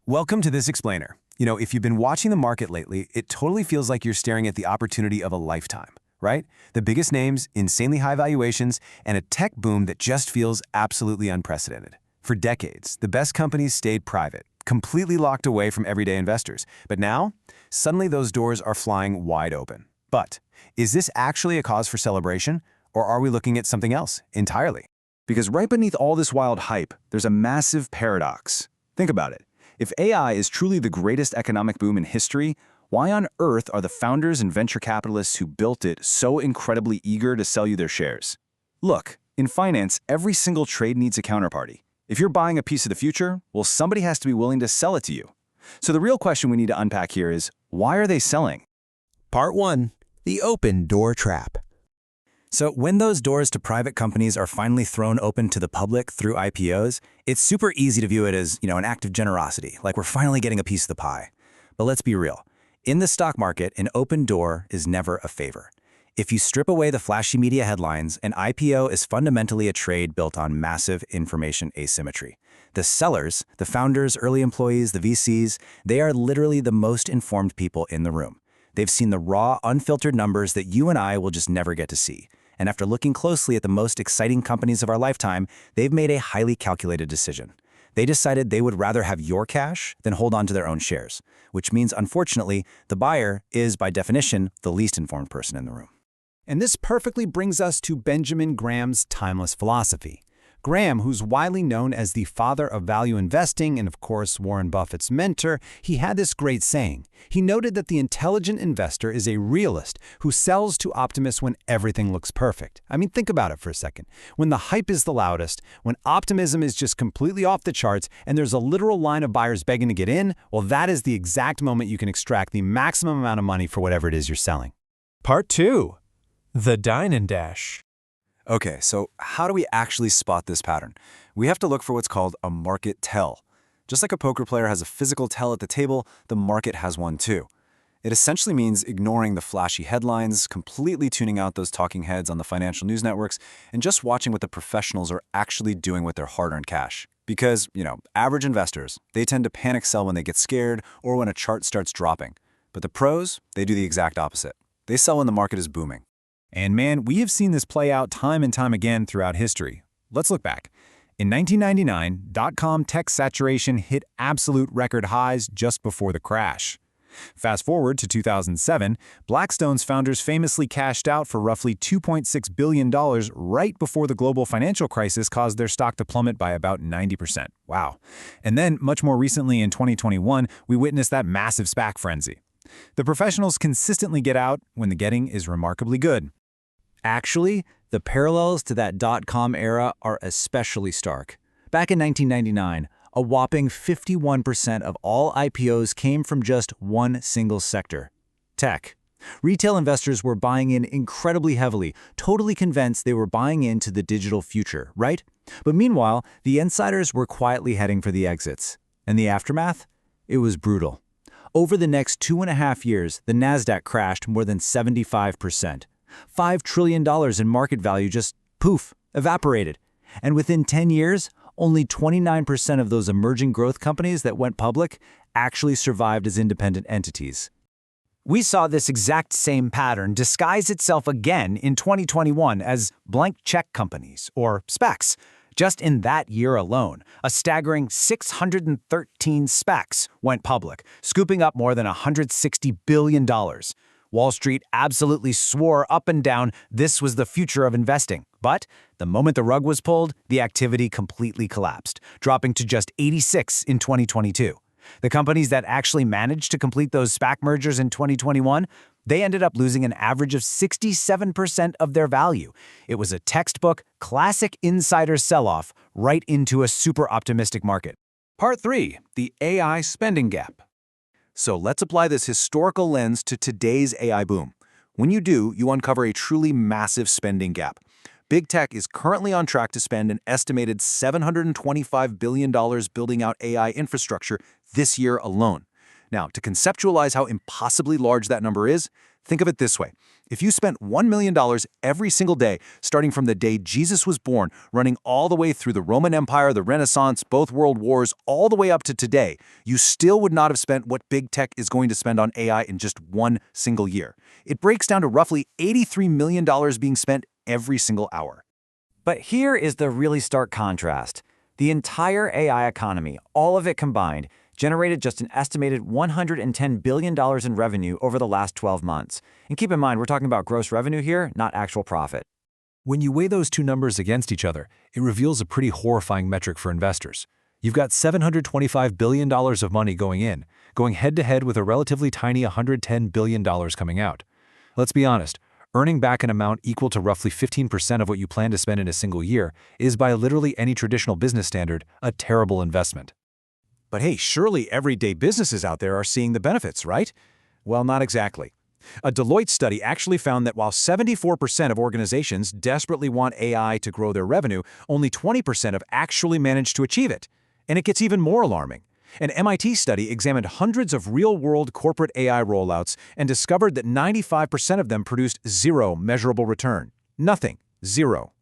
Welcome to This Explainer. If you've been watching the market lately, it totally feels like you're staring at the opportunity of a lifetime, right? The biggest names, insanely high valuations, and a tech boom that just feels absolutely unprecedented. For decades, the best companies stayed private, completely locked away from everyday investors. But now, suddenly those doors are flying wide open. But is this actually a cause for celebration, or are we looking at something else entirely? Because right beneath all this wild hype, there's a massive paradox. Think about it. If AI is truly the greatest economic boom in history, why on earth are the founders and venture capitalists who built it so incredibly eager to sell you their shares? Look, in finance, every single trade needs a counterparty. If you're buying a piece of the future, well, somebody has to be willing to sell it to you. So the real question we need to unpack here is, why are they selling? Part 1. The open door trap. So when those doors to private companies are finally thrown open to the public through IPOs, it's super easy to view it as, an act of generosity, like we're finally getting a piece of the pie. But let's be real. In the stock market, an open door is never a favor. If you strip away the flashy media headlines, an IPO is fundamentally a trade built on massive information asymmetry. The sellers, the founders, early employees, the VCs, they are literally the most informed people in the room. They've seen the raw, unfiltered numbers that you and I will just never get to see. And after looking closely at the most exciting companies of our lifetime, they've made a highly calculated decision. They decided they would rather have your cash than hold on to their own shares, which means, unfortunately, the buyer is, by definition, the least informed person in the room. And this perfectly brings us to Benjamin Graham's timeless philosophy. Graham, who's widely known as the father of value investing and, of course, Warren Buffett's mentor, he had this great saying. He noted that the intelligent investor is a realist who sells to optimists when everything looks perfect. I mean, think about it for a second. When the hype is the loudest, when optimism is just completely off the charts, and there's a literal line of buyers begging to get in, well, that is the exact moment you can extract the maximum amount of money for whatever it is you're selling. Part 2. The Dine and Dash. Okay, so how do we actually spot this pattern? We have to look for what's called a market tell. Just like a poker player has a physical tell at the table, the market has one too. It essentially means ignoring the flashy headlines, completely tuning out those talking heads on the financial news networks, and just watching what the professionals are actually doing with their hard-earned cash. Because, average investors, they tend to panic sell when they get scared or when a chart starts dropping. But the pros, they do the exact opposite. They sell when the market is booming. And man, we have seen this play out time and time again throughout history. Let's look back. In 1999, dot-com tech saturation hit absolute record highs just before the crash. Fast forward to 2007, Blackstone's founders famously cashed out for roughly $2.6 billion right before the global financial crisis caused their stock to plummet by about 90%. Wow. And then, much more recently in 2021, we witnessed that massive SPAC frenzy. The professionals consistently get out when the getting is remarkably good. Actually, the parallels to that dot-com era are especially stark. Back in 1999, a whopping 51% of all IPOs came from just one single sector: tech. Retail investors were buying in incredibly heavily, totally convinced they were buying into the digital future, right? But meanwhile, the insiders were quietly heading for the exits. And the aftermath? It was brutal. Over the next 2.5 years, the Nasdaq crashed more than 75%. $5 trillion in market value just, poof, evaporated. And within 10 years, only 29% of those emerging growth companies that went public actually survived as independent entities. We saw this exact same pattern disguise itself again in 2021 as blank check companies, or SPACs. Just in that year alone, a staggering 613 SPACs went public, scooping up more than $160 billion. Wall Street absolutely swore up and down this was the future of investing. But the moment the rug was pulled, the activity completely collapsed, dropping to just 86 in 2022. The companies that actually managed to complete those SPAC mergers in 2021, they ended up losing an average of 67% of their value. It was a textbook, classic insider sell-off right into a super optimistic market. Part 3. The AI spending gap. So let's apply this historical lens to today's AI boom. When you do, you uncover a truly massive spending gap. Big tech is currently on track to spend an estimated $725 billion building out AI infrastructure this year alone. Now, to conceptualize how impossibly large that number is, Think of it this way. If you spent $1 million every single day, starting from the day Jesus was born, running all the way through the Roman Empire, the Renaissance, both world wars, all the way up to today, you still would not have spent what big tech is going to spend on AI in just one single year. It breaks down to roughly $83 million being spent every single hour. But here is the really stark contrast. The entire AI economy, all of it combined, generated just an estimated $110 billion in revenue over the last 12 months. And keep in mind, we're talking about gross revenue here, not actual profit. When you weigh those two numbers against each other, it reveals a pretty horrifying metric for investors. You've got $725 billion of money going in, going head-to-head with a relatively tiny $110 billion coming out. Let's be honest, earning back an amount equal to roughly 15% of what you plan to spend in a single year is, by literally any traditional business standard, a terrible investment. But hey, surely everyday businesses out there are seeing the benefits, right? Well, not exactly. A Deloitte study actually found that while 74% of organizations desperately want AI to grow their revenue, only 20% have actually managed to achieve it. And it gets even more alarming. An MIT study examined hundreds of real-world corporate AI rollouts and discovered that 95% of them produced zero measurable return. Nothing. Zero.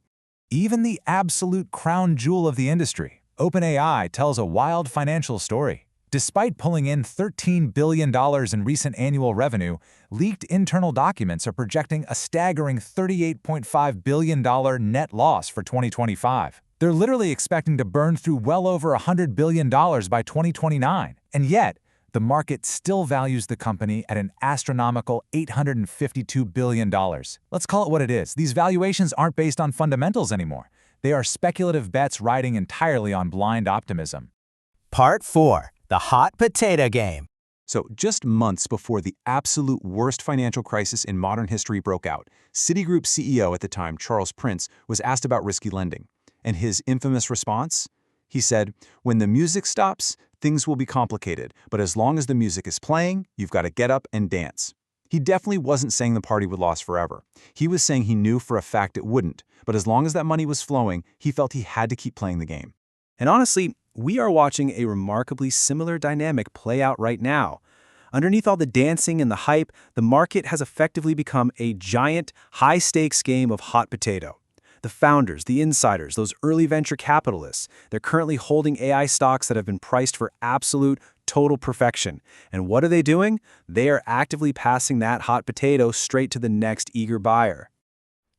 Even the absolute crown jewel of the industry, OpenAI, tells a wild financial story. Despite pulling in $13 billion in recent annual revenue, leaked internal documents are projecting a staggering $38.5 billion net loss for 2025. They're literally expecting to burn through well over $100 billion by 2029. And yet, the market still values the company at an astronomical $852 billion. Let's call it what it is. These valuations aren't based on fundamentals anymore. They are speculative bets riding entirely on blind optimism. Part 4. The Hot Potato Game. So, just months before the absolute worst financial crisis in modern history broke out, Citigroup CEO at the time, Charles Prince, was asked about risky lending. And his infamous response? He said, "When the music stops, things will be complicated, but as long as the music is playing, you've got to get up and dance." He definitely wasn't saying the party would last forever. He was saying he knew for a fact it wouldn't, but as long as that money was flowing, he felt he had to keep playing the game. And honestly, we are watching a remarkably similar dynamic play out right now. Underneath all the dancing and the hype, the market has effectively become a giant, high-stakes game of hot potato. The founders, the insiders, those early venture capitalists, they're currently holding AI stocks that have been priced for absolute, total perfection. And what are they doing? They are actively passing that hot potato straight to the next eager buyer.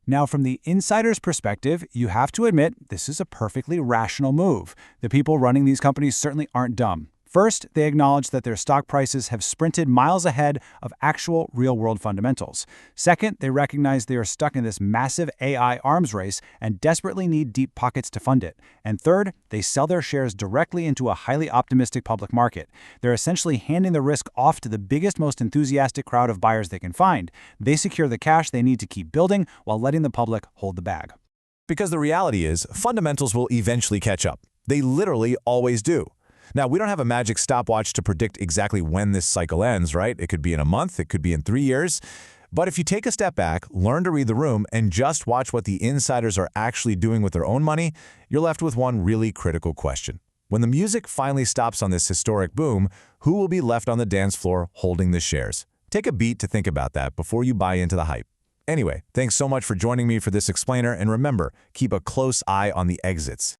Now, from the insider's perspective, you have to admit this is a perfectly rational move. The people running these companies certainly aren't dumb. First, they acknowledge that their stock prices have sprinted miles ahead of actual real-world fundamentals. Second, they recognize they are stuck in this massive AI arms race and desperately need deep pockets to fund it. And third, they sell their shares directly into a highly optimistic public market. They're essentially handing the risk off to the biggest, most enthusiastic crowd of buyers they can find. They secure the cash they need to keep building while letting the public hold the bag. Because the reality is, fundamentals will eventually catch up. They literally always do. Now, we don't have a magic stopwatch to predict exactly when this cycle ends, right? It could be in a month, it could be in 3 years. But if you take a step back, learn to read the room, and just watch what the insiders are actually doing with their own money, you're left with one really critical question. When the music finally stops on this historic boom, who will be left on the dance floor holding the shares? Take a beat to think about that before you buy into the hype. Anyway, thanks so much for joining me for this explainer, and remember, keep a close eye on the exits.